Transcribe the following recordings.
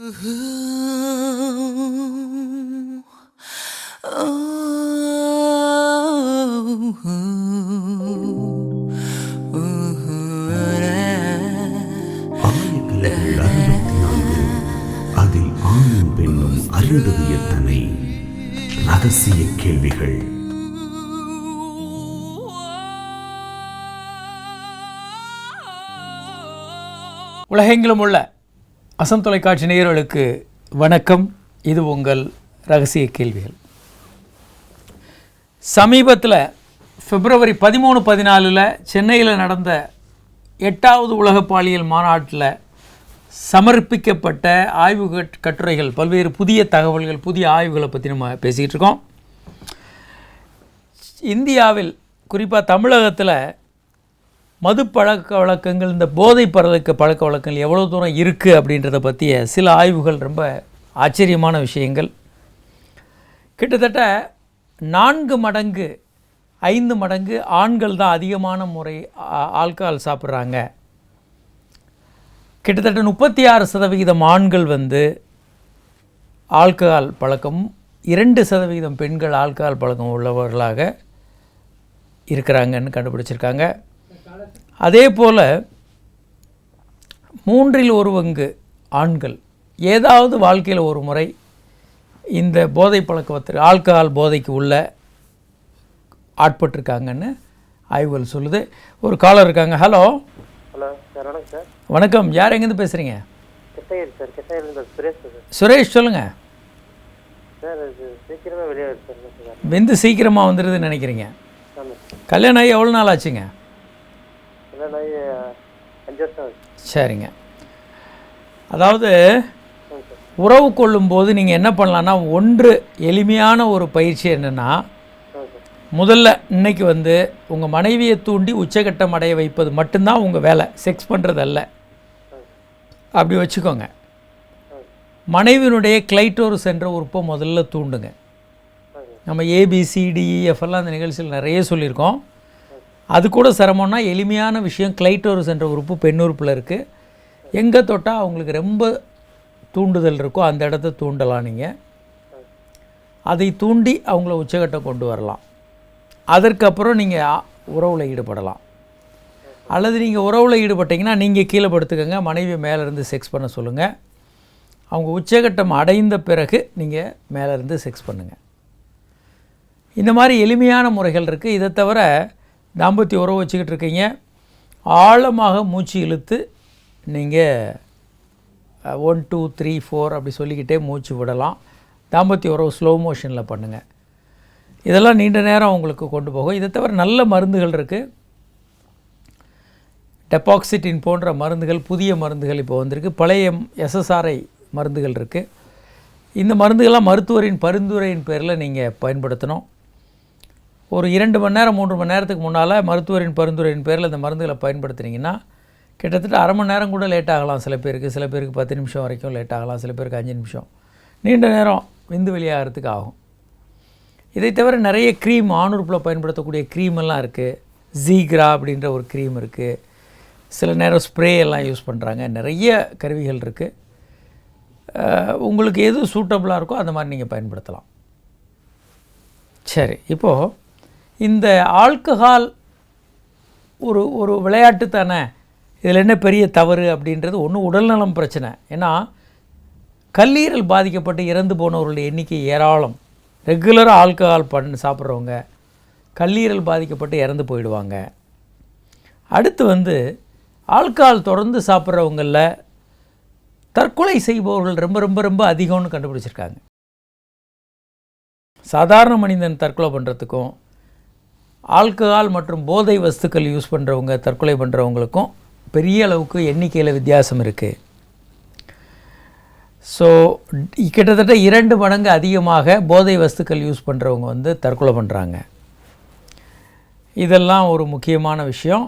ஆயக்கலைகள் 64 அதில் ஆணும் பெண்ணும் அறிந்தது எத்தனை ரகசிய கேள்விகள். உலகெங்கிலும் உள்ள அசம் தொலைக்காட்சி நேயர்களுக்கு வணக்கம். இது உங்கள் ரகசிய கேள்விகள். சமீபத்தில் பிப்ரவரி 13-14 சென்னையில் நடந்த 8வது உலக பாலியல் மாநாட்டில் சமர்ப்பிக்கப்பட்ட ஆய்வு கட்டுரைகள், பல்வேறு புதிய தகவல்கள், புதிய ஆய்வுகளை பற்றி நம்ம பேசிக்கிட்டு இருக்கோம். இந்தியாவில் குறிப்பாக தமிழகத்தில் மது பழக்க வழக்கங்கள், இந்த போதை பழக்க வழக்கங்கள் எவ்வளோ தூரம் இருக்குது அப்படின்றத பற்றிய சில ஆய்வுகள், ரொம்ப ஆச்சரியமான விஷயங்கள். கிட்டத்தட்ட 4 மடங்கு 5 மடங்கு ஆண்கள் தான் அதிகமான முறை ஆல்கஹால் சாப்பிட்றாங்க. கிட்டத்தட்ட 36% ஆண்கள் ஆல்கஹால் பழக்கம், 2% பெண்கள் ஆல்கஹால் பழக்கம் உள்ளவர்களாக இருக்கிறாங்கன்னு கண்டுபிடிச்சிருக்காங்க. அதே போல் 1/3 ஆண்கள் ஏதாவது வாழ்க்கையில் ஒரு முறை இந்த போதை பழக்கத்தில் ஆல்கஹால் போதைக்கு உள்ள ஆட்பட்டிருக்காங்கன்னு ஆய்வுகள் சொல்லுது. ஒரு காலர் இருக்காங்க. ஹலோ. ஹலோ சார், வணக்கம் சார். வணக்கம். யார் எங்கேருந்து பேசுகிறீங்க? கிருஷ்ணகிரி சார். கிருஷ்ணகிரிலேருந்து சுரேஷ் சார். சுரேஷ் சொல்லுங்கள் சார். சீக்கிரமாக வெளியே வருது சார். வெந்து சீக்கிரமாக வந்துடுதுன்னு நினைக்கிறீங்க? கல்யாணம் ஆகி எவ்வளோ நாள் ஆச்சுங்க? கல்யாணம் ஆகி 5 வருஷம் ஆச்சு. சரிங்க. அதாவது உறவு கொள்ளும்போது நீங்கள் என்ன பண்ணலான்னா, ஒன்று எளிமையான ஒரு பயிற்சி என்னென்னா, முதல்ல இன்னைக்கு உங்கள் மனைவியை தூண்டி உச்சகட்டம் அடைய வைப்பது மட்டும்தான் உங்கள் வேலை, செக்ஸ் பண்ணுறது அல்ல. அப்படி வச்சுக்கோங்க. மனைவியினுடைய கிளைட்டோரஸ் என்ற உறுப்பை முதல்ல தூண்டுங்க. நம்ம ABCDEF எல்லாம் அந்த நிகழ்ச்சியில் நிறைய சொல்லியிருக்கோம். அது கூட சிரமம்னா எளிமையான விஷயம். கிளைட்டோரஸ் என்ற உறுப்பு பெண் உறுப்பில் இருக்குது. எங்கே தொட்டால் அவங்களுக்கு ரொம்ப தூண்டுதல் இருக்கோ அந்த இடத்த தூண்டலாம். நீங்கள் அதை தூண்டி அவங்கள உச்சகட்டம் கொண்டு வரலாம். அதற்கப்புறம் நீங்கள் உறவில் ஈடுபடலாம். அல்லது நீங்கள் உறவில் ஈடுபட்டிங்கன்னா நீங்கள் கீழே படுத்துக்கங்க, மனைவியை மேலேருந்து செக்ஸ் பண்ண சொல்லுங்கள். அவங்க உச்சகட்டம் அடைந்த பிறகு நீங்கள் மேலேருந்து செக்ஸ் பண்ணுங்கள். இந்த மாதிரி எளிமையான முறைகள் இருக்குது. இதை தவிர தாம்பத்திய உறவு வச்சுக்கிட்டு இருக்கீங்க, ஆழமாக மூச்சு இழுத்து நீங்கள் 1 2 3 4 அப்படி சொல்லிக்கிட்டே மூச்சு விடலாம். தாம்பத்திய உறவு ஸ்லோ மோஷனில் பண்ணுங்கள். இதெல்லாம் நீண்ட நேரம் உங்களுக்கு கொண்டு போகும். இதை தவிர நல்ல மருந்துகள் இருக்குது. டெபாக்சிட்டின் போன்ற மருந்துகள், புதிய மருந்துகள் இப்போ வந்திருக்கு. பழைய SSRI மருந்துகள் இருக்குது. இந்த மருந்துகள்லாம் மருத்துவரின் பரிந்துரையின் பேரில் நீங்கள் பயன்படுத்தணும். ஒரு 2 மணி நேரம் 3 மணி நேரத்துக்கு முன்னால் மருத்துவரின் பரிந்துரையின் பேரில் இந்த மருந்துகளை பயன்படுத்துனீங்கன்னா கிட்டத்தட்ட அரை மணி நேரம் கூட லேட் ஆகலாம். சில பேருக்கு 10 நிமிஷம் வரைக்கும் லேட் ஆகலாம். சில பேருக்கு 5 நிமிஷம், நீண்ட நேரம் விந்து வெளியாகிறதுக்கு ஆகும். இதை தவிர நிறைய க்ரீம், ஆணுறுப்பில் பயன்படுத்தக்கூடிய க்ரீமெல்லாம் இருக்குது. ஜீக்ரா அப்படின்ற ஒரு க்ரீம் இருக்குது. சில நேரம் ஸ்ப்ரே எல்லாம் யூஸ் பண்ணுறாங்க. நிறைய கருவிகள் இருக்குது. உங்களுக்கு எது சூட்டபுளாக இருக்கோ அந்த மாதிரி நீங்கள் பயன்படுத்தலாம். சரி, இப்போது இந்த ஆல்கஹால் ஒரு விளையாட்டு தானே, இதில் என்ன பெரிய தவறு அப்படின்றது ஒன்றும் உடல்நலம் பிரச்சனை. ஏன்னா கல்லீரல் பாதிக்கப்பட்டு இறந்து போனவர்களுடைய எண்ணிக்கை ஏராளம். ரெகுலராக ஆல்கஹால் சாப்பிட்றவங்க கல்லீரல் பாதிக்கப்பட்டு இறந்து போயிடுவாங்க. அடுத்து ஆல்கஹால் தொடர்ந்து சாப்பிட்றவங்களில் தற்கொலை செய்பவர்கள் ரொம்ப ரொம்ப ரொம்ப அதிகம்னு கண்டுபிடிச்சிருக்காங்க. சாதாரண மனிதன் தற்கொலை பண்ணுறதுக்கும் ஆல்கஹால் மற்றும் போதை வஸ்துக்கள் யூஸ் பண்ணுறவங்க தற்கொலை பண்ணுறவங்களுக்கும் பெரிய அளவுக்கு எண்ணிக்கையில் வித்தியாசம் இருக்குது. ஸோ கிட்டத்தட்ட 2 மடங்கு அதிகமாக போதை வஸ்துக்கள் யூஸ் பண்ணுறவங்க தற்கொலை பண்ணுறாங்க. இதெல்லாம் ஒரு முக்கியமான விஷயம்.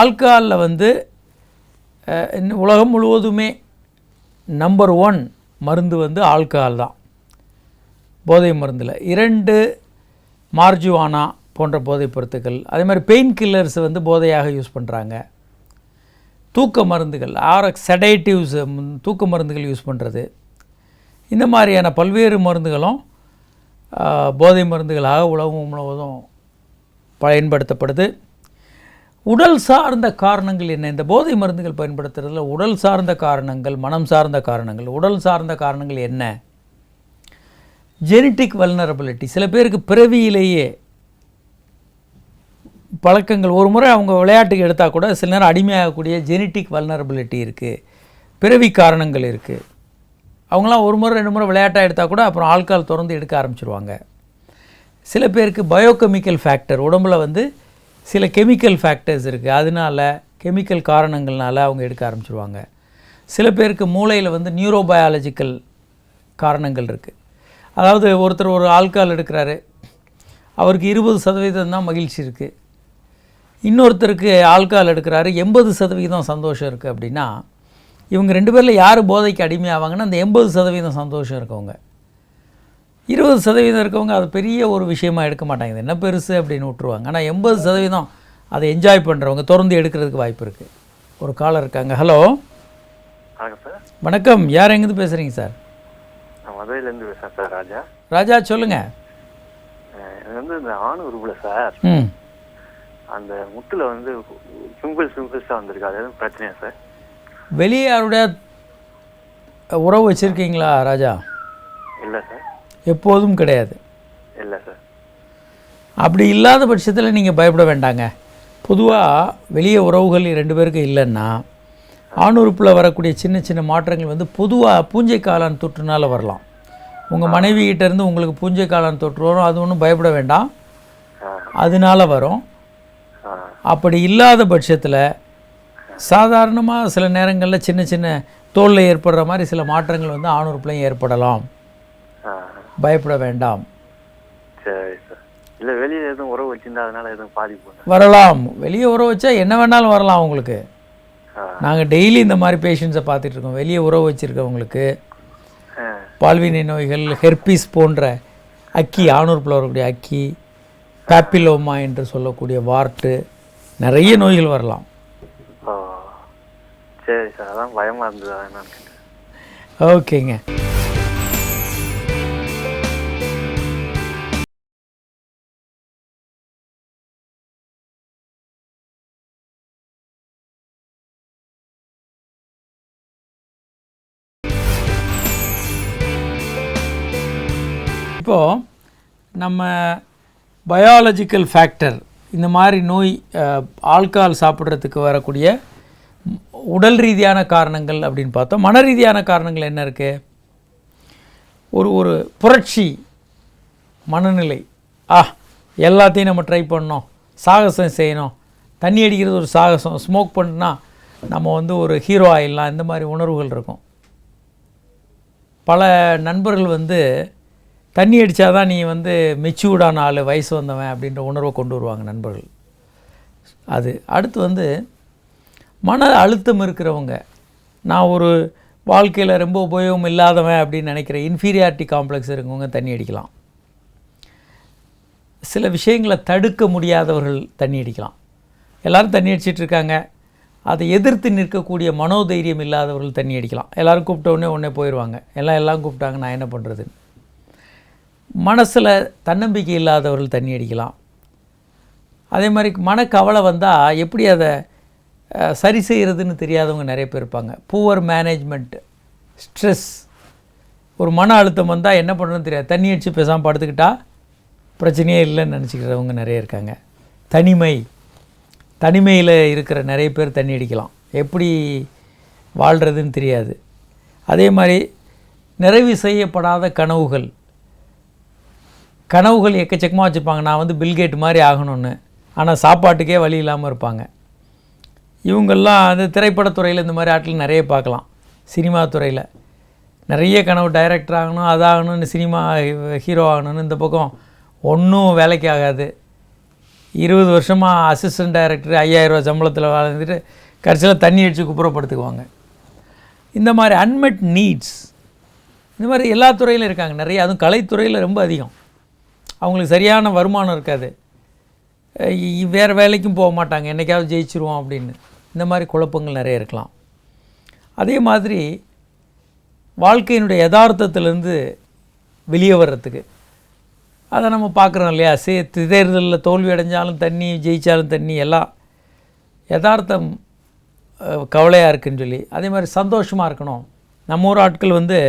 ஆல்கஹாலில் உலகம் முழுவதுமே நம்பர் 1 மருந்து ஆல்கஹால் தான். போதை மருந்தில் 2 மார்ஜுவானா போன்ற போதைப் பொருட்கள், அதே மாதிரி பெயின் கில்லர்ஸ் போதையாக யூஸ் பண்ணுறாங்க. தூக்க மருந்துகள், ஆர்எக்ஸ் செடேட்டிவ்ஸ், தூக்க மருந்துகள் யூஸ் பண்ணுறது, இந்த மாதிரியான பல்வேறு மருந்துகளும் போதை மருந்துகளாக உலகம் முழுவதும் பயன்படுத்தப்படுது. உடல் சார்ந்த காரணங்கள் என்ன? இந்த போதை மருந்துகள் பயன்படுத்துறதுல உடல் சார்ந்த காரணங்கள், மனம் சார்ந்த காரணங்கள். உடல் சார்ந்த காரணங்கள் என்ன? Genetic vulnerability. சில பேருக்கு பிறவியிலேயே பழக்கங்கள், ஒரு முறை அவங்க விளையாட்டுக்கு எடுத்தால் கூட சில நேரம் அடிமையாகக்கூடிய ஜெனட்டிக் வல்னரபிலிட்டி இருக்குது, பிறவி காரணங்கள் இருக்குது. அவங்களாம் ஒரு முறை 2 முறை விளையாட்டாக எடுத்தால் கூட அப்புறம் ஆல்கஹால் தொடர்ந்து எடுக்க ஆரம்பிச்சிருவாங்க. சில பேருக்கு பயோகெமிக்கல் ஃபேக்டர், உடம்பில் வந்து சில கெமிக்கல் ஃபேக்டர்ஸ் இருக்குது, அதனால கெமிக்கல் காரணங்கள்னால அவங்க எடுக்க ஆரம்பிச்சிருவாங்க. சில பேருக்கு மூளையில் வந்து நியூரோபயாலஜிக்கல் காரணங்கள் இருக்குது. அதாவது ஒருத்தர் ஒரு ஆல்கஹால் எடுக்கிறாரு, அவருக்கு 20% தான் மகிழ்ச்சி இருக்குது. இன்னொருத்தருக்கு ஆல்கஹால் எடுக்கிறாரு, 80% சந்தோஷம் இருக்குது. அப்படின்னா இவங்க 2 பேரில் யார் போதைக்கு அடிமையாவாங்கன்னா அந்த 80% சந்தோஷம் இருக்கவங்க. 20% இருக்கவங்க அது பெரிய ஒரு விஷயமாக எடுக்க மாட்டாங்க, இது என்ன பெருசு அப்படின்னு விட்டுருவாங்க. ஆனால் 80% அதை என்ஜாய் பண்ணுறவங்க தொடர்ந்து எடுக்கிறதுக்கு வாய்ப்பு இருக்குது. ஒரு காலர் இருக்காங்க. ஹலோ, வணக்கம் சார். வணக்கம். யார் எங்கேருந்து பேசுகிறீங்க சார்? நான் மதுரையிலேருந்து பேசுகிறேன் சார். ராஜா. ராஜா, சொல்லுங்கள். எனக்கு வந்து இந்த ஆண் உறுப்புல சார், அந்த முட்டில் வந்து பிம்பிள்ஸாக வந்திருக்கு, அது எதுவும் பிரச்சனையா சார்? வெளியே யாருடைய உறவு வச்சுருக்கீங்களா ராஜா? இல்லை சார். எப்போதும் கிடையாது. இல்லை சார். அப்படி இல்லாத பட்சத்தில் நீங்கள் பயப்பட வேண்டாங்க. பொதுவாக வெளியே உறவுகள் 2 பேருக்கு இல்லைன்னா ஆணுறுப்பில் வரக்கூடிய சின்ன சின்ன மாற்றங்கள் வந்து பொதுவாக பூஞ்சை காளான் தொற்றுனால் வரலாம். உங்கள் மனைவிகிட்டேருந்து உங்களுக்கு பூஞ்சை காளான் தொற்று வரும், அது ஒன்றும் பயப்பட வேண்டாம், அதனால வரும். அப்படி இல்லாத பட்சத்தில் சாதாரணமாக சில நேரங்களில் சின்ன சின்ன தோலில் ஏற்படுற மாதிரி சில மாற்றங்கள் வந்து ஆணுறுப்புலையும் ஏற்படலாம், பயப்பட வேண்டாம். சரி சார். இல்லை வெளியே எதுவும் உறவு வச்சுருந்தா அதனால் எதுவும் பாதிப்பு வரலாம். வெளியே உறவு வச்சா என்ன வேணாலும் வரலாம் உங்களுக்கு. நாங்கள் டெய்லி இந்த மாதிரி பேஷண்ட்ஸை பார்த்துட்ருக்கோம். வெளியே உறவு வச்சுருக்கவங்களுக்கு பால்வினை நோய்கள், ஹெர்பிஸ் போன்ற அக்கி, ஆணுறுப்பில் வரக்கூடிய அக்கி, பேப்பிலோமா என்று சொல்லக்கூடிய வார்ட்டு, நிறைய நோய்கள் வரலாம். சரி சார், அதான் பயமாக இருந்தது, என்னன்னு கேட்டேன். ஓகேங்க. இப்போது நம்ம பயாலஜிக்கல் ஃபேக்டர், இந்த மாதிரி நோய் ஆல்கஹால் சாப்பிட்றதுக்கு வரக்கூடிய உடல் ரீதியான காரணங்கள் அப்படின்னு பார்த்தோம். மன ரீதியான காரணங்கள் என்ன இருக்குது? ஒரு புரட்சி மனநிலை. எல்லாத்தையும் நம்ம ட்ரை பண்ணோம், சாகசம் செய்யணும், தண்ணி அடிக்கிறது ஒரு சாகசம், ஸ்மோக் பண்ணுனா நம்ம வந்து ஒரு ஹீரோ ஆகிடலாம், இந்த மாதிரி உணர்வுகள் இருக்கும். பல நண்பர்கள் வந்து தண்ணி அடித்தா தான் நீ வந்து மெச்சூர்டான ஆள், வயசு வந்தவன் அப்படின்ற உணர்வை கொண்டு வருவாங்க நண்பர்கள். அது அடுத்து வந்து மன அழுத்தம் இருக்கிறவங்க, நான் ஒரு வாழ்க்கையில் ரொம்ப உபயோகம் இல்லாதவன் அப்படின்னு நினைக்கிற இன்ஃபீரியாரிட்டி காம்ப்ளெக்ஸ் இருக்கவங்க தண்ணி அடிக்கலாம். சில விஷயங்களை தடுக்க முடியாதவர்கள் தண்ணி அடிக்கலாம். எல்லோரும் தண்ணி அடிச்சிட்டு இருக்காங்க, அதை எதிர்த்து நிற்கக்கூடிய மனோதைரியம் இல்லாதவர்கள் தண்ணி அடிக்கலாம். எல்லோரும் கூப்பிட்ட உடனே போயிடுவாங்க, எல்லாம் கூப்பிட்டாங்க, நான் என்ன பண்ணுறது. மனசில் தன்னம்பிக்கை இல்லாதவர்கள் தண்ணி அடிக்கலாம். அதே மாதிரி மனக்கவலை வந்தால் எப்படி அதை சரி செய்கிறதுன்னு தெரியாதவங்க நிறைய பேர் இருப்பாங்க. புவர் மேனேஜ்மெண்ட், ஸ்ட்ரெஸ், ஒரு மன அழுத்தம் வந்தால் என்ன பண்ணுறதுன்னு தெரியாது, தண்ணி அடித்து பேசாமல் படுத்துக்கிட்டால் பிரச்சனையே இல்லைன்னு நினச்சிக்கிறவங்க நிறைய இருக்காங்க. தனிமையில் இருக்கிற நிறைய பேர் தண்ணி அடிக்கலாம், எப்படி வாழ்கிறதுன்னு தெரியாது. அதே மாதிரி நிறைவு செய்யப்படாத கனவுகள் எக்கச்சக்கமாக வச்சுருப்பாங்க. நான் வந்து பில்கேட் மாதிரி ஆகணும்னு, ஆனால் சாப்பாட்டுக்கே வழி இல்லாமல் இருப்பாங்க. இவங்கெல்லாம் அந்த திரைப்படத்துறையில் இந்த மாதிரி ஆட்கள் நிறைய பார்க்கலாம். சினிமா துறையில் நிறைய கனவு, டைரக்டர் ஆகணும், அதாகணும்னு, சினிமா ஹீரோ ஆகணும்னு. இந்த பக்கம் ஒன்றும் வேலைக்கு ஆகாது. 20 வருஷமாக அசிஸ்டன்ட் டைரக்டர் 5000 ரூபா சம்பளத்தில் வாழ்ந்துட்டு கடைசியில் தண்ணி அடித்து குப்புறப்படுத்துக்குவாங்க. இந்த மாதிரி அன்மெட் நீட்ஸ் இந்த மாதிரி எல்லா துறையிலும் இருக்காங்க நிறைய. அதுவும் கலைத்துறையில் ரொம்ப அதிகம். அவங்களுக்கு சரியான வருமானம் இருக்காது, வேறு வேலைக்கும் போக மாட்டாங்க, என்றைக்காவது ஜெயிச்சிருவோம் அப்படின்னு. இந்த மாதிரி குழப்பங்கள் நிறைய இருக்கலாம். அதே மாதிரி வாழ்க்கையினுடைய யதார்த்தத்திலேருந்து வெளியே வர்றதுக்கு. அதை நம்ம பார்க்குறோம் இல்லையா, தேர்தலில் தோல்வி அடைஞ்சாலும் தண்ணி, ஜெயித்தாலும் தண்ணி, எல்லாம் யதார்த்தம் கவலையாக இருக்குன்னு சொல்லி. அதே மாதிரி சந்தோஷமாக இருக்கணும். நம்ம ஊர் ஆட்கள் வந்து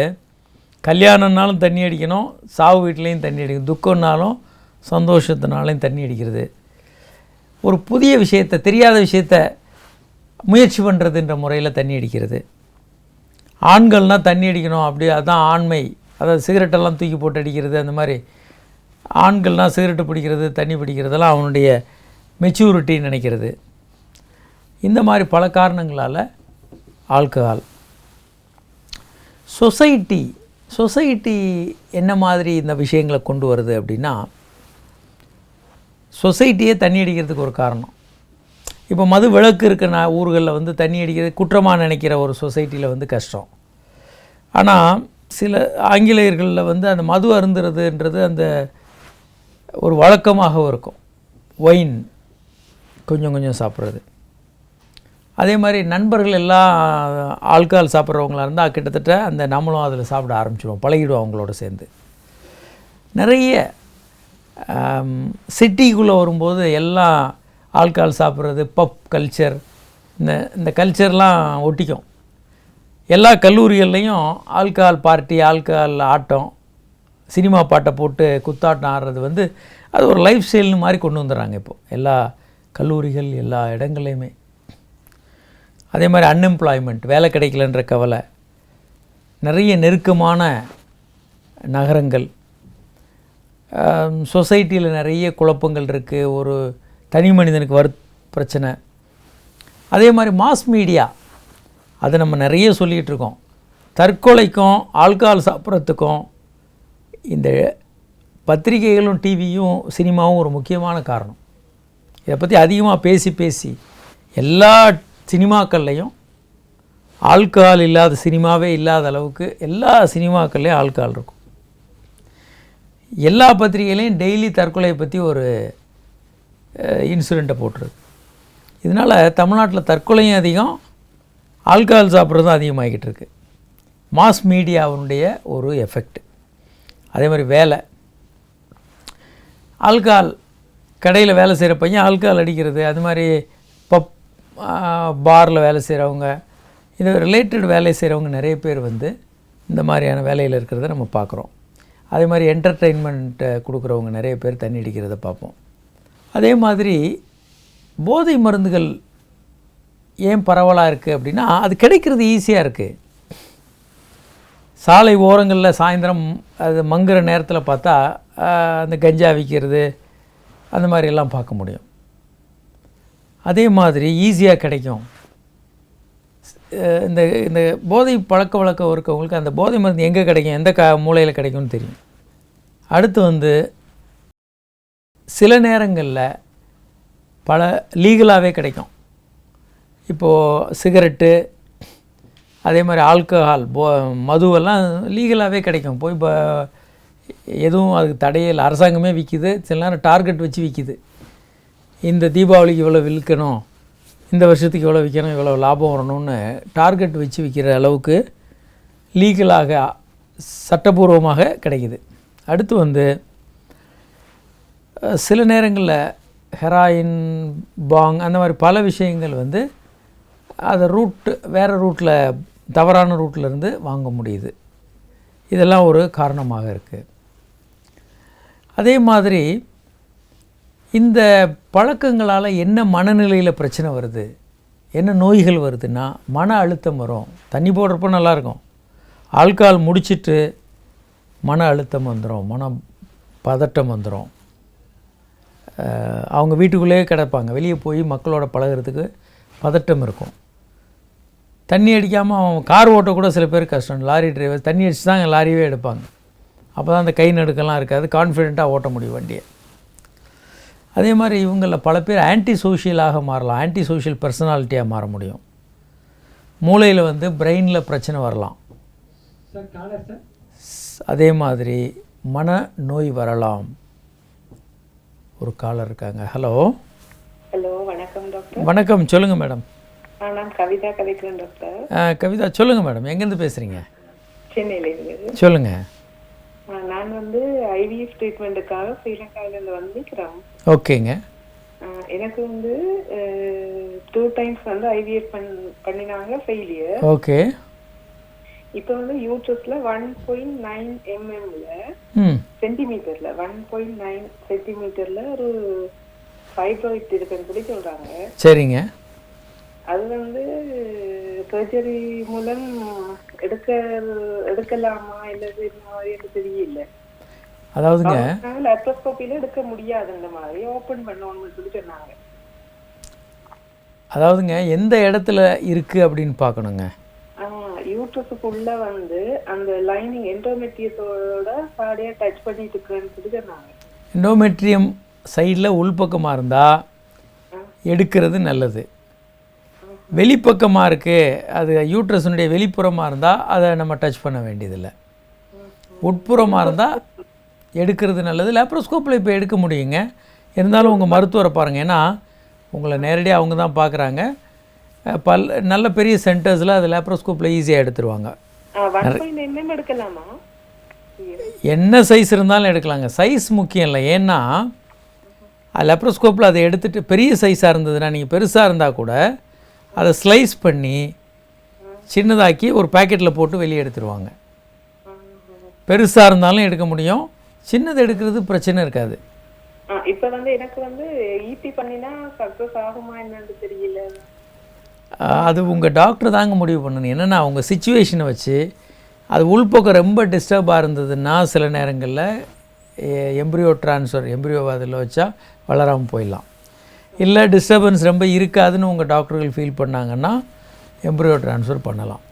கல்யாணம்னாலும் தண்ணி அடிக்கணும், சாவு வீட்லேயும் தண்ணி அடிக்கணும், துக்கம்னாலும் சந்தோஷத்தினாலையும் தண்ணி அடிக்கிறது. ஒரு புதிய விஷயத்தை, தெரியாத விஷயத்தை முயற்சி பண்ணுறதுன்ற முறையில் தண்ணி அடிக்கிறது. ஆண்கள்னால் தண்ணி அடிக்கணும், அப்படி அதுதான் ஆண்மை. அதாவது சிகரெட்டெல்லாம் தூக்கி போட்டு அடிக்கிறது, அந்த மாதிரி ஆண்கள்னால் சிகரெட்டு பிடிக்கிறது, தண்ணி பிடிக்கிறதெல்லாம் அவனுடைய மெச்சூரிட்டின்னு நினைக்கிறது. இந்த மாதிரி பல காரணங்களால் ஆல்கஹால். சொசைட்டி என்ன மாதிரி இந்த விஷயங்களை கொண்டு வருது அப்படின்னா, சொசைட்டியே தண்ணி அடிக்கிறதுக்கு ஒரு காரணம். இப்போ மது விலக்கு இருக்க ஊர்களில் வந்து தண்ணி அடிக்கிறது குற்றமாக நினைக்கிற ஒரு சொசைட்டியில் வந்து கஷ்டம். ஆனால் சில ஆங்கிலேயர்களில் வந்து அந்த மது அருந்துறதுன்றது அந்த ஒரு வழக்கமாகவும் இருக்கும். ஒயின் கொஞ்சம் கொஞ்சம் சாப்பிட்றது. அதே மாதிரி நண்பர்கள் எல்லாம் ஆல்கஹால் சாப்பிட்றவங்களா இருந்தால் கிட்டத்தட்ட அந்த நம்மளும் அதில் சாப்பிட ஆரம்பிச்சிடுவோம், பழகிடுவோம் அவங்களோட சேர்ந்து. நிறைய சிட்டிக்குள்ளே வரும்போது எல்லாம் ஆல்கஹால் சாப்பிட்றது, பப் கல்ச்சர், இந்த கல்ச்சர்லாம் ஒட்டிக்கும். எல்லா கல்லூரிகள்லேயும் ஆல்கஹால் பார்ட்டி, ஆல்கஹால் ஆட்டம், சினிமா பாட்டை போட்டு குத்தாட்டம் ஆடுறது வந்து அது ஒரு லைஃப் ஸ்டைல்னு மாதிரி கொண்டு வந்துடுறாங்க இப்போது எல்லா கல்லூரிகள், எல்லா இடங்கள்லையுமே. அதே மாதிரி அன்எம்ப்ளாய்மெண்ட், வேலை கிடைக்கலன்ற கவலை, நிறைய நெருக்கமான நகரங்கள், சொசைட்டியில் நிறைய குழப்பங்கள் இருக்குது, ஒரு தனி மனிதனுக்கு பிரச்சனை. அதே மாதிரி மாஸ் மீடியா, அதை நம்ம நிறைய சொல்லிகிட்டு இருக்கோம். தற்கொலைக்கும் ஆல்கஹால் சாப்பிட்றதுக்கும் இந்த பத்திரிகைகளும் டிவியும் சினிமாவும் ஒரு முக்கியமான காரணம். இதை பற்றி அதிகமாக பேசி எல்லா சினிமாக்கள்லையும் ஆல்கஹால் இல்லாத சினிமாவே இல்லாத அளவுக்கு எல்லா சினிமாக்கள்லேயும் ஆல்கஹால் இருக்கும். எல்லா பத்திரிகையிலையும் டெய்லி தற்கொலையை பற்றி ஒரு இன்சிடெண்ட்டை போட்டுருது. இதனால் தமிழ்நாட்டில் தற்கொலையும் அதிகம், ஆல்கஹால் சாப்பிட்றதும் அதிகமாகிக்கிட்டு இருக்கு. மாஸ் மீடியாவுடைய ஒரு எஃபெக்ட். அதே மாதிரி வேலை, ஆல்கஹால் கடையில் வேலை செய்கிற பையன் ஆல்கஹால் அடிக்கிறது, அது மாதிரி பப் பாரில் வேலை செய்கிறவங்க, இது ரிலேட்டட் வேலை செய்கிறவங்க நிறைய பேர் வந்து இந்த மாதிரியான வேலையில் இருக்கிறத நம்ம பார்க்குறோம். அதே மாதிரி என்டர்டெயின்மெண்ட்டை கொடுக்குறவங்க நிறைய பேர் தண்ணி அடிக்கிறத பார்ப்போம். அதே மாதிரி போதை மருந்துகள் ஏன் பரவலாக இருக்குது அப்படின்னா, அது கிடைக்கிறது ஈஸியாக இருக்குது. சாலை ஓரங்களில் சாயந்தரம் அது மங்குற நேரத்தில் பார்த்தா அந்த கஞ்சா விற்கிறது, அந்த மாதிரியெல்லாம் பார்க்க முடியும். அதே மாதிரி ஈஸியாக கிடைக்கும். இந்த இந்த போதை பழக்க வழக்கம் இருக்கவங்களுக்கு அந்த போதை மருந்து எங்கே கிடைக்கும், எந்த மூலையில் கிடைக்கும்னு தெரியும். அடுத்து வந்து சில நேரங்களில் பல லீகலாகவே கிடைக்கும். இப்போது சிகரெட்டு, அதே மாதிரி ஆல்கஹால், மதுவெல்லாம் லீகலாகவே கிடைக்கும். போய் இப்போ எதுவும் அதுக்கு தடையில் அரசாங்கமே விற்கிது. சில நேரம் டார்கெட் வச்சு விற்கிது. இந்த தீபாவளிக்கு இவ்வளோ விற்கணும், இந்த வருஷத்துக்கு இவ்வளோ விற்கணும், இவ்வளோ லாபம் வரணும்னு டார்கெட் வச்சு விற்கிற அளவுக்கு லீகலாக சட்டபூர்வமாக கிடைக்குது. அடுத்து வந்து சில நேரங்களில் ஹெராயின், பாங், அந்த மாதிரி பல விஷயங்கள் வந்து அதை வேறு ரூட்டில், தவறான ரூட்லேருந்து வாங்க முடியுது. இதெல்லாம் ஒரு காரணமாக இருக்குது. அதே மாதிரி இந்த பழக்கங்களால் என்ன மனநிலையில் பிரச்சனை வருது, என்ன நோய்கள் வருதுன்னா, மன அழுத்தம் வரும். தண்ணி போடுறப்போ நல்லாயிருக்கும், ஆல்கஹால் முடிச்சிட்டு மன அழுத்தம் வந்துடும், மன பதட்டம் வந்துடும். அவங்க வீட்டுக்குள்ளேயே கிடப்பாங்க, வெளியே போய் மக்களோட பழகிறதுக்கு பதட்டம் இருக்கும். தண்ணி அடிக்காமல் அவன் கார் ஓட்ட கூட சில பேர் கஷ்டம். லாரி டிரைவர் தண்ணி அடிச்சு தான் லாரியே எடுப்பாங்க. அப்போ தான் அந்த கை நடுக்கெல்லாம் இருக்காது, கான்ஃபிடெண்ட்டாக ஓட்ட முடியும் வண்டியை. அதே மாதிரி இவங்களில் பல பேர் ஆன்டி சோஷியலாக மாறலாம், ஆன்டி சோஷியல் பர்சனாலிட்டியாக மாற முடியும். மூளையில் வந்து பிரெயினில் பிரச்சனை வரலாம். அதே மாதிரி மன நோய் வரலாம். ஒரு காலர் இருக்காங்க. ஹலோ. ஹலோ, வணக்கம் டாக்டர். வணக்கம், சொல்லுங்கள் மேடம். நான் கவிதா கதைக்கிறேன் டாக்டர். கவிதா சொல்லுங்கள் மேடம், எங்கேருந்து பேசுகிறீங்க? சென்னையில இருந்து. சொல்லுங்கள். நான் வந்து ஐவிஎஃப் ட்ரீட்மெண்ட்டுக்காக ஸ்ரீலங்காவிலேருந்து வந்துக்கிறேன். ஓகேங்க. எனக்கு வந்து 2 times வந்து ஐவிஎஃப் பண்ணினாங்க, ஃபெயிலியர். ஓகே. இப்போ வந்து யூட்ரஸ்ல 1.9 சென்டிமீட்டர்ல 1.9 சென்டிமீட்டர்ல ஒரு ஃபைப்ராய்ட் இருக்குன்னு சொல்லி சொல்றாங்க. சரிங்க. அது வந்து சர்ஜரி மூலம் எடுக்கலாமா இல்லது எனக்கு தெரியல. அதாவதுங்க லேப்ரோஸ்கோப்பில எடுக்க முடியாது, அந்த மாதிரி ஓபன் பண்ணணும்னு சொல்லி சொன்னாங்க. அதாவதுங்க எந்த இடத்துல இருக்குது அப்படின்னு பார்க்கணுங்க. யூட்ரஸுக்குள்ள வந்து அந்த லைனிங் எண்டோமெட்ரியத்தோட பாடியாக டச் பண்ணிட்டு இருக்குன்னு சொல்லி சொன்னாங்க. எண்டோமெட்ரியம் சைடில் உள்பக்கமாக இருந்தால் எடுக்கிறது நல்லது. வெளிப்பக்கமாக இருக்குது, அது யூட்ரஸினுடைய வெளிப்புறமாக இருந்தால் அதை நம்ம டச் பண்ண வேண்டியதில்லை. உட்புறமாக இருந்தால் எடுக்கிறது நல்லது. லேப்ரோஸ்கோப்பில் இப்போ எடுக்க முடியுங்க. இருந்தாலும் உங்கள் மருத்துவரை பாருங்கள், ஏன்னா உங்களை நேரடியாக அவங்க தான் பார்க்குறாங்க. நல்ல பெரிய சென்டர்ஸில் அது லேப்ரோஸ்கோப்பில் ஈஸியாக எடுத்துருவாங்க. எடுக்கலாமா? என்ன சைஸ் இருந்தாலும் எடுக்கலாங்க, சைஸ் முக்கியம் இல்லை. ஏன்னா லேப்ரோஸ்கோப்பில் அதை எடுத்துகிட்டு பெரிய சைஸாக இருந்ததுன்னா, நீங்கள் பெருசாக இருந்தால் கூட அதை ஸ்லைஸ் பண்ணி சின்னதாக்கி ஒரு பேக்கெட்டில் போட்டு வெளியே எடுத்துருவாங்க. பெருசாக இருந்தாலும் எடுக்க முடியும், சின்னது எடுக்கிறது பிரச்சனை இருக்காது. இப்போ வந்து எனக்கு வந்து ஈபி பண்ணினா சக்ஸஸ் ஆகுமா என்னன்னு தெரியல. அது உங்கள் டாக்டர் தாங்க முடிவு பண்ணணும். என்னென்னா உங்கள் சிச்சுவேஷனை வச்சு, அது உள்பக்கம் ரொம்ப டிஸ்டர்பாக இருந்ததுன்னா சில நேரங்களில் எம்ப்ரியோ ட்ரான்ஸ்ஃபர், எம்ப்ரியோ அதில் வச்சா வளராமல் போயிடலாம். இல்லை டிஸ்டர்பன்ஸ் ரொம்ப இருக்காதுன்னு உங்கள் டாக்டர்கள் ஃபீல் பண்ணாங்கன்னா எம்ப்ரியோ ட்ரான்ஸ்ஃபர் பண்ணலாம்.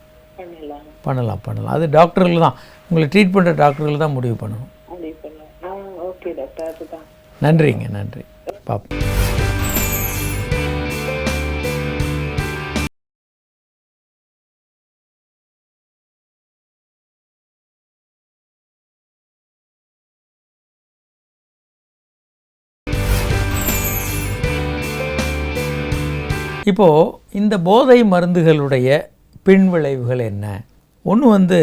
அது டாக்டர்கள் தான், உங்களை ட்ரீட் பண்ணுற டாக்டர்கள் தான் முடிவு பண்ணணும். ஓகே டாக்டர், அதுதான். நன்றிங்க, நன்றி. பாப்போம். இப்போது இந்த போதை மருந்துகளுடைய பின்விளைவுகள் என்ன? ஒன்று வந்து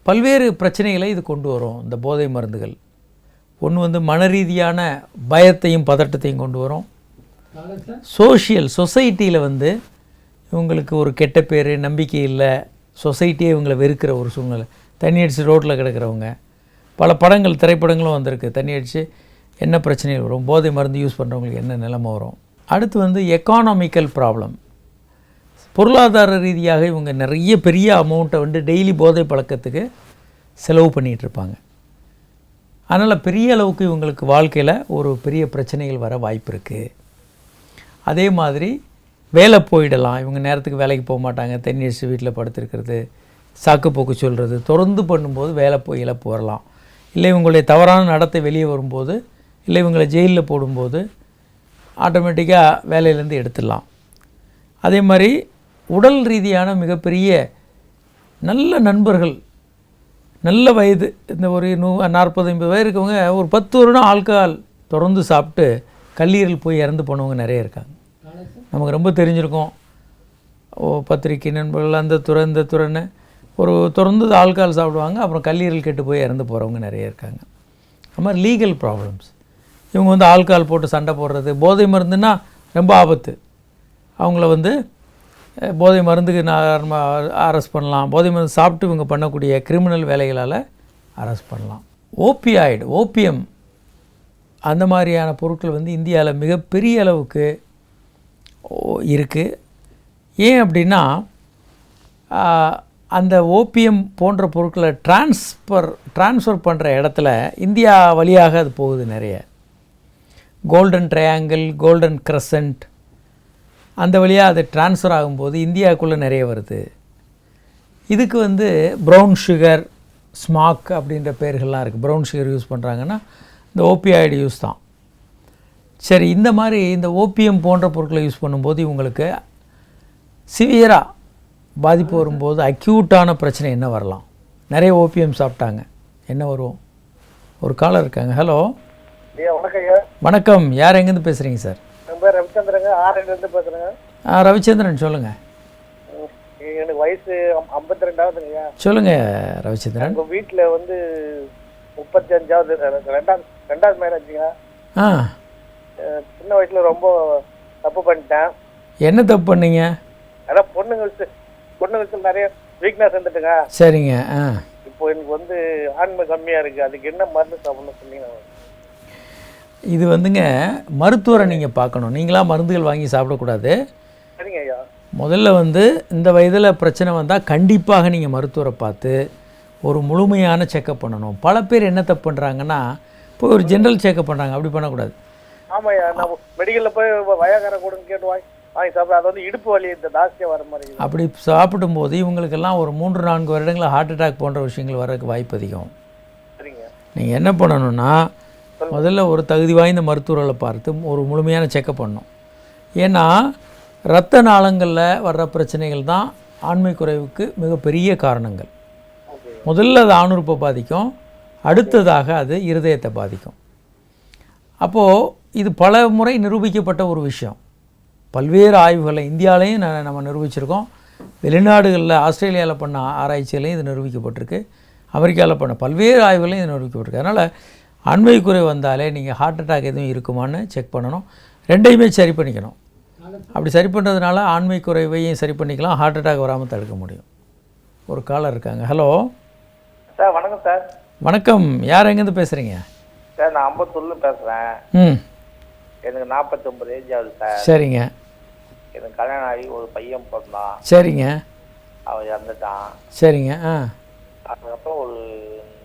பல்வேறு பிரச்சனைகளை இது கொண்டு வரும். இந்த போதை மருந்துகள் ஒன்று வந்து மன ரீதியான பயத்தையும் பதட்டத்தையும் கொண்டு வரும். சொசைட்டியில் வந்து இவங்களுக்கு ஒரு கெட்ட பேர், நம்பிக்கை இல்லை, சொசைட்டியே இவங்களை வெறுக்கிற ஒரு சூழ்நிலை. தண்ணி அடித்து ரோட்டில் கிடக்கிறவங்க, பல படங்கள் திரைப்படங்களும் வந்திருக்கு. தண்ணி அடித்து என்ன பிரச்சனைகள் வரும், போதை மருந்து யூஸ் பண்ணுறவங்களுக்கு என்ன நிலைமை வரும். அடுத்து வந்து எக்கானாமிக்கல் ப்ராப்ளம், பொருளாதார ரீதியாக இவங்க நிறைய பெரிய அமௌண்ட்டை வந்து டெய்லி போதை பழக்கத்துக்கு செலவு பண்ணிகிட்ருப்பாங்க. அதனால் பெரிய அளவுக்கு இவங்களுக்கு வாழ்க்கையில் ஒரு பெரிய பிரச்சனைகள் வர வாய்ப்பு இருக்குது. அதே மாதிரி வேலை போயிடலாம், இவங்க நேரத்துக்கு வேலைக்கு போக மாட்டாங்க, தண்ணி அடிச்சு வீட்டில் படுத்துருக்கிறது, சாக்கு போக்கு சொல்கிறது, தொடர்ந்து பண்ணும்போது வேலை போய் இழப்பு வரலாம். இல்லை இவங்களுடைய தவறான நடத்தை வெளியே வரும்போது, இல்லை இவங்களை ஜெயிலில் போடும்போது ஆட்டோமேட்டிக்காக வேலையிலேருந்து எடுத்துடலாம். அதே மாதிரி உடல் ரீதியான மிகப்பெரிய நல்ல நண்பர்கள், நல்ல வயது, இந்த ஒரு 40-50 வயது இருக்கவங்க ஒரு 10 வருடம் ஆல்கஹால் தொடர்ந்து சாப்பிட்டு கல்லீரல் போய் இறந்து போனவங்க நிறைய இருக்காங்க. நமக்கு ரொம்ப தெரிஞ்சிருக்கும், பத்திரிக்கை நண்பர்கள் அந்த துறை இந்த துறைன்னு ஒரு தொடர்ந்து ஆல்கஹால் சாப்பிடுவாங்க, அப்புறம் கல்லீரல் கெட்டு போய் இறந்து போகிறவங்க நிறைய இருக்காங்க. அது மாதிரி லீகல் ப்ராப்ளம்ஸ், இவங்க வந்து ஆல்கஹால் போட்டு சண்டை போடுறது. போதை மருந்துன்னா ரொம்ப ஆபத்து. அவங்கள வந்து போதை மருந்துக்கு அரெஸ்ட் பண்ணலாம், போதை மருந்து சாப்பிட்டு இவங்க பண்ணக்கூடிய கிரிமினல் வேலைகளால் அரெஸ்ட் பண்ணலாம். ஓபியம் அந்த மாதிரியான பொருட்கள் வந்து இந்தியாவில் மிகப்பெரிய அளவுக்கு இருக்குது. ஏன் அப்படின்னா அந்த ஓபியம் போன்ற பொருட்களை ட்ரான்ஸ்ஃபர் பண்ணுற இடத்துல இந்தியா வழியாக அது போகுது நிறைய. கோல்டன் ட்ரையாங்கிள், கோல்டன் கிரசன்ட், அந்த வழியாக அது ட்ரான்ஸ்ஃபர் ஆகும்போது இந்தியாவுக்குள்ளே நிறைய வருது. இதுக்கு வந்து ப்ரௌன் சுகர், ஸ்மாக் அப்படின்ற பேர்கள்லாம் இருக்குது. ப்ரௌன் சுகர் யூஸ் பண்ணுறாங்கன்னா இந்த ஓபியாய்டு யூஸ் தான். சரி, இந்த மாதிரி இந்த ஓபியம் போன்ற பொருட்களை யூஸ் பண்ணும்போது இவங்களுக்கு சிவியராக பாதிப்பு வரும்போது அக்யூட்டான பிரச்சனை என்ன வரலாம்? நிறைய ஓபியம் சாப்பிட்டாங்க, என்ன வரும்? ஒரு காலர் இருக்காங்க. ஹலோ, வணக்கம். யார் எங்கேருந்து பேசுகிறீங்க சார்? ரவிச்சந்திரங்க, ஆர்என்லேருந்து பேசுகிறேங்க. ரவிச்சந்திரன் சொல்லுங்கள். எனக்கு வயசு 52ஆகுதுங்க. சொல்லுங்கள் ரவிச்சந்திரன். உங்கள் வீட்டில் வந்து 35ஆவது ரெண்டாவது மேரேஜுங்க. ஆ, சின்ன வயசுல ரொம்ப தப்பு பண்ணிட்டேன். என்ன தப்பு பண்ணீங்க? அதான் பொண்ணுங்களுக்கு நிறைய வீக்னஸ் இருந்துட்டுங்க. சரிங்க. ஆ, இப்போ எனக்கு வந்து ஆண்மை கம்மியாக இருக்குது. அதுக்கு என்ன மருந்து சாப்பிடணும்னு சொன்னீங்கன்னா? இது வந்துங்க மருத்துவரை நீங்கள் பார்க்கணும். நீங்களாக மருந்துகள் வாங்கி சாப்பிடக்கூடாது. சரிங்க ஐயா. முதல்ல வந்து இந்த வயதில் பிரச்சனை வந்தால் கண்டிப்பாக நீங்கள் மருத்துவரை பார்த்து ஒரு முழுமையான செக்கப் பண்ணணும். பல பேர் என்ன தப்பு பண்ணுறாங்கன்னா, இப்போ ஒரு ஜென்ரல் செக்கப் பண்ணுறாங்க. அப்படி பண்ணக்கூடாது. ஆமாய்யா, நான் மெடிக்கலில் போய் வயக்கார கூடன்னு கேட்டு வாங்கி சாப்பிட்றேன். அது வந்து இடுப்பு வலி இந்த ஜாஸ்தியாக வர மாதிரி. அப்படி சாப்பிடும்போது இவங்களுக்கெல்லாம் ஒரு 3-4 வருடங்களில் ஹார்ட் அட்டாக் போன்ற விஷயங்கள் வரதுக்கு வாய்ப்பு அதிகம். சரிங்க. நீங்கள் என்ன பண்ணணும்னா, முதல்ல ஒரு தகுதி வாய்ந்த மருத்துவர்களை பார்த்து ஒரு முழுமையான செக்கப் பண்ணணும். ஏன்னா இரத்த நாளங்களில் வர்ற பிரச்சனைகள் தான் ஆண்மை குறைவுக்கு மிகப்பெரிய காரணங்கள். முதல்ல அது ஆணுறுப்பை பாதிக்கும், அடுத்ததாக அது இருதயத்தை பாதிக்கும். அப்போது இது பல முறை நிரூபிக்கப்பட்ட ஒரு விஷயம். பல்வேறு ஆய்வுகளை இந்தியாவிலையும் நம்ம நிரூபிச்சிருக்கோம். வெளிநாடுகளில் ஆஸ்திரேலியாவில் பண்ண ஆராய்ச்சிகளையும் இது நிரூபிக்கப்பட்டிருக்கு. அமெரிக்காவில் பண்ண பல்வேறு ஆய்வுகளையும் இது நிரூபிக்கப்பட்டிருக்கு. அதனால் ஆண்மை குறைவு வந்தாலே நீங்கள் ஹார்ட் அட்டாக் எதுவும் இருக்குமான்னு செக் பண்ணணும். ரெண்டையுமே சரி பண்ணிக்கணும். அப்படி சரி பண்ணுறதுனால ஆண்மை குறைவையும் சரி பண்ணிக்கலாம், ஹார்ட் அட்டாக் வராமல் தடுக்க முடியும். ஒரு காலர் இருக்காங்க. Hello sir. வணக்கம் சார். வணக்கம். யார் எங்கேருந்து பேசுகிறீங்க? சார் நான் அம்பத்தூர்ல பேசுகிறேன். எனக்கு 49 ஏஜ் ஆகுது சார். சரிங்க. எனக்கு கல்யாணம் ஆகி ஒரு பையன் பிறந்தான். சரிங்க. அவன் இறந்துட்டான். சரிங்க. அதுக்கப்புறம் ஒரு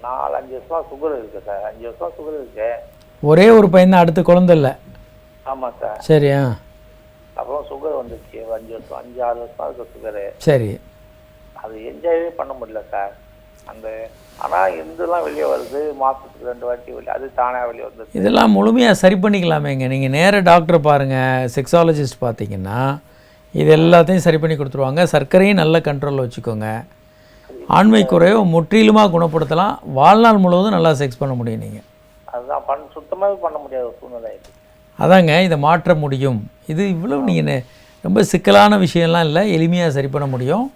4-5 வருஷமா சுகர் இருக்கு சார். 5 வருஷமா சுகர் இருக்கு. ஒரே ஒரு பையன் தான், அடுத்து குழந்தை இல்லை? ஆமாம் சார். சரி. அப்புறம் சுகர் வந்துச்சு. 5-6 வருஷமா இருக்கு சுகரு. சரி. அது என்ஜாயே பண்ண முடியல சார். ஆனால் இதெல்லாம் வெளியே வருது, மாதத்துக்கு 2 வாட்டி வெளியே, அது தானாக வெளியே வருது. இதெல்லாம் முழுமையாக சரி பண்ணிக்கலாமேங்க. நீங்கள் நேராக டாக்டரை பாருங்கள், செக்ஸாலஜிஸ்ட் பார்த்தீங்கன்னா இது எல்லாத்தையும் சரி பண்ணி கொடுத்துருவாங்க. சர்க்கரையும் நல்ல கண்ட்ரோலில் வச்சுக்கோங்க. ஆண்மை குறைவை முற்றிலுமாக குணப்படுத்தலாம். வாழ்நாள் முழுவதும் நல்லா செக்ஸ் பண்ண முடியும். நீங்கள் அதுதான் சுத்தமாகவே பண்ண முடியாத சூழ்நிலை. அதாங்க, இதை மாற்ற முடியும். இது இவ்வளோ நீங்கள் ரொம்ப சிக்கலான விஷயம்லாம் இல்லை, எளிமையாக சரி பண்ண முடியும்.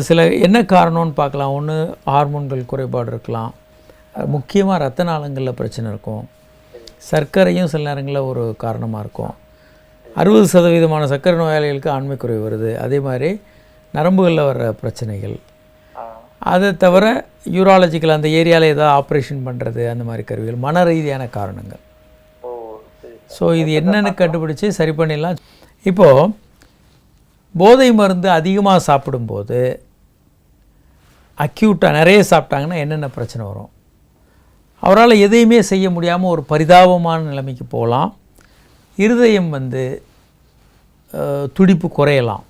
சில என்ன காரணம்னு பார்க்கலாம். ஒன்று ஹார்மோன்கள் குறைபாடு இருக்கலாம், முக்கியமாக இரத்த நாளங்களில் பிரச்சனை இருக்கும், சர்க்கரையும் சில நேரங்களில் ஒரு காரணமாக இருக்கும். 60% சர்க்கரை நோயாளிகளுக்கு ஆண்மை குறைவு வருது. அதே மாதிரி நரம்புகளில் வர்ற பிரச்சனைகள், அதை தவிர யூராலஜிக்கல் அந்த ஏரியாவில் ஏதாவது ஆப்ரேஷன் பண்ணுறது, அந்த மாதிரி கருவிகள், மன ரீதியான காரணங்கள். ஸோ இது என்னென்னு கண்டுபிடிச்சி சரி பண்ணிடலாம். இப்போது போதை மருந்து அதிகமாக சாப்பிடும்போது அக்யூட்டாக நிறைய சாப்பிட்டாங்கன்னா என்னென்ன பிரச்சனை வரும்? அவரால் எதையுமே செய்ய முடியாமல் ஒரு பரிதாபமான நிலைமைக்கு போகலாம். இருதயம் துடிப்பு குறையலாம்,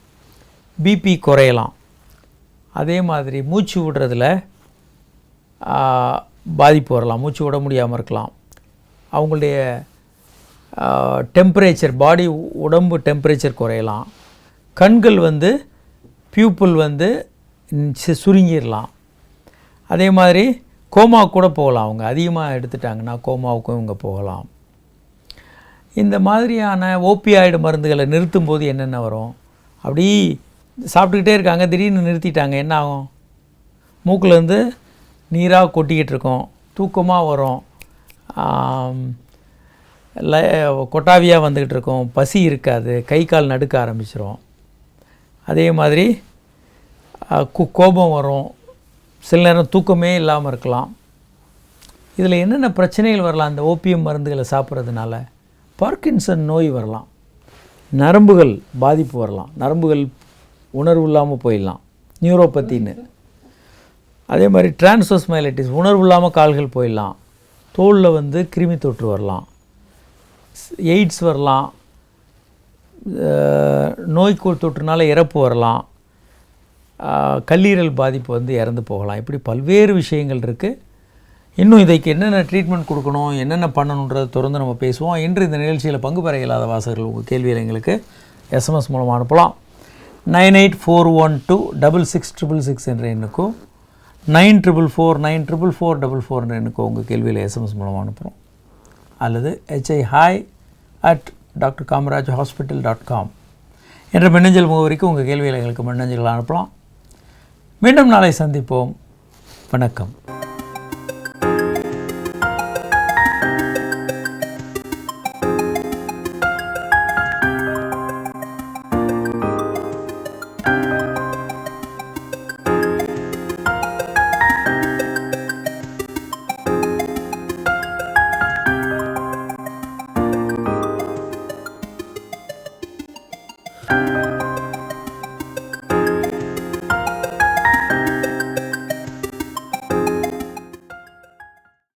பிபி குறையலாம். அதே மாதிரி மூச்சு விடுறதுல பாதிப்பு வரலாம், மூச்சு விட முடியாமல் இருக்கலாம். அவங்களுடைய டெம்பரேச்சர், உடம்பு டெம்பரேச்சர் குறையலாம். கண்கள் பியூப்பிள் சுருங்கிடலாம். அதே மாதிரி கோமா கூட போகலாம். அவங்க அதிகமாக எடுத்துட்டாங்கன்னா கோமாவுக்கும் இவங்க போகலாம். இந்த மாதிரியான ஓபியாய்டு மருந்துகளை நிறுத்தும்போது என்னென்ன வரும்? அப்படி சாப்பிட்டுக்கிட்டே இருக்காங்க, திடீர்னு நிறுத்திட்டாங்க, என்ன ஆகும்? மூக்கிலேருந்து நீராக கொட்டிக்கிட்டு இருக்கும், தூக்கமாக வரும், கொட்டாவியாக வந்துக்கிட்டு இருக்கும், பசி இருக்காது, கை கால் நடுக்க ஆரம்பிச்சிரும். அதே மாதிரி கோபம் வரும், சில நேரம் தூக்கமே இல்லாமல் இருக்கலாம். இதில் என்னென்ன பிரச்சனைகள் வரலாம்? அந்த ஓபியம் மருந்துகளை சாப்பிட்றதுனால பார்க்கின்சன் நோய் வரலாம், நரம்புகள் பாதிப்பு வரலாம், நரம்புகள் உணர்வு இல்லாமல் போயிடலாம், நியூரோபத்தின்னு. அதே மாதிரி டிரான்ஸ்வர்ஸ் உணர்வு இல்லாமல் கால்கள் போயிடலாம், தோலில் கிருமி தொற்று வரலாம், எய்ட்ஸ் வரலாம், நோய்க்குள் தொற்றுனால இறப்பு வரலாம், கல்லீரல் பாதிப்பு இறந்து போகலாம். இப்படி பல்வேறு விஷயங்கள் இருக்குது. இன்னும் இதுக்கு என்னென்ன ட்ரீட்மெண்ட் கொடுக்கணும், என்னென்ன பண்ணணுன்றதை தொடர்ந்து நம்ம பேசுவோம். இன்று இந்த நிகழ்ச்சியில் பங்கு பெற இயலாத வாசகர்கள் உங்கள் கேள்வியில் எங்களுக்கு எஸ்எம்எஸ் மூலமாக அனுப்பலாம். 9841266666 என்ற எண்ணுக்கும் 94494444 என்ற எண்ணுக்கும் உங்கள் கேள்வியில் எஸ்எம்எஸ் மூலமாக அனுப்புகிறோம். அல்லது hi@drkamarajhospital.com என்ற மின்னஞ்சல் முகவரிக்கு உங்கள் கேள்விகளை எங்களுக்கு மின்னஞ்சல் அனுப்பலாம். மீண்டும் நாளை சந்திப்போம். வணக்கம்.